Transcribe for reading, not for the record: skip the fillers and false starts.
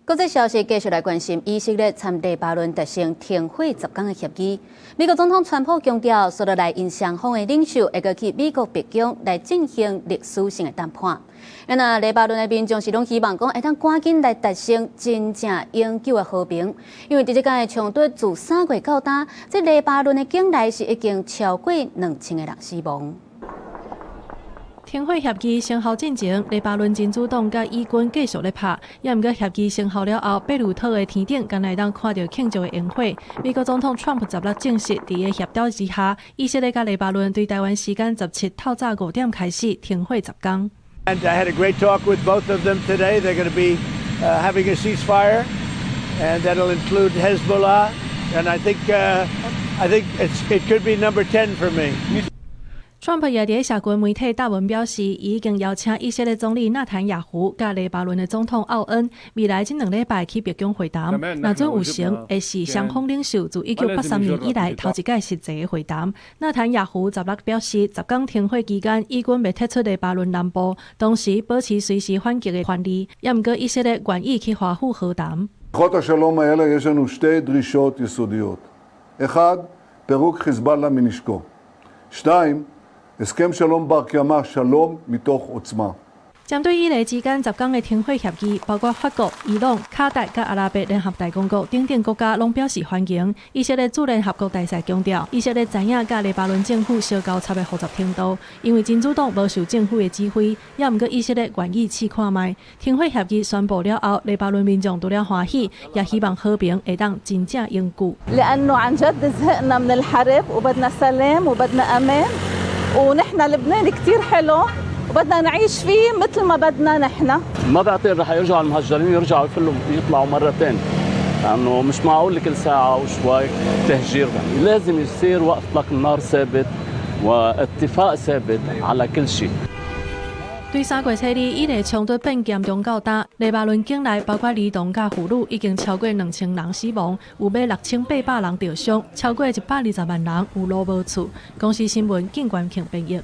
國際消息繼續來關心以色列參黎巴嫩達成停火10天的協議。美國總統川普強調，所有來因雙方的領袖會去美國白宮來進行歷史性的談判。然而，黎巴嫩的民眾是攏希望講會當趕緊來達成真正永久的和平，因為這間的衝突自3月到今，這黎巴嫩的境內是已經超過2000個人死亡。停火協議生效進前，黎巴嫩真主黨甲以軍繼續咧拍，也毋過協議生效了後，貝魯特的天頂敢若會當看到慶祝的煙火。美國總統 Trump 10日證實，佇個協調之下，以色列甲黎巴嫩對台灣時間17透早5點開始停火10天。And I had a great talk with both of them today. They're going to be having a ceasefire, and that'll include Hezbollah. And I think it could be number 10 for me. Trump 也喺社群媒體答文表示，已經邀請以色列總理納坦雅胡甲黎巴嫩的總統奧恩未來這2禮拜去白宮會談。若準有成，會是雙方領袖自1983年以來頭一屆實際的會談。納坦雅胡10日表示，10天停火期間，以軍未撤出黎巴嫩南部，同時保持隨時反擊的權利。也毋過以色列願意去華府和談。בשיחות השלום האלה יש לנו 2 דרישות יסודיות. 1. פירוק חיזבאללה מנשקו. 2. הסכם שלום בר קיימא, שלום מתוך עוצמה. 針對以黎之間10天的停火協議，包括法國、伊朗、卡達甲阿拉伯聯合大公國等國家攏表示歡迎。以色列駐聯合國大使強調，以色列知影甲黎巴嫩政府相交叉的複雜程度，因為真主黨無受政府的指揮，也毋過以色列願意試看賣。停火協議宣布了後，黎巴嫩民眾除了歡喜，也希望和平會當真正永久。لأنه عن جد زهقنا من الحرب وبدنا سلام وبدنا أمان ونحن لبنان كتير حلو وبدنا نعيش فيه مثل ما بدنا نحن. ما بعتقد رح يرجعوا المهجرين يرجعوا كلهم يطلعوا مرتين، لأنه مش معقول كل ساعة وشوي تهجير. لازم يصير وقف إطلاق النار ثابت واتفاق ثابت على كل شيء. 對3月初以黎衝突變嚴重到今，黎巴嫩境內包括兒童甲婦女已經超過2000人死亡，有約6800人受傷，超過120萬人有路無厝。公視新聞，景冠瓊編譯。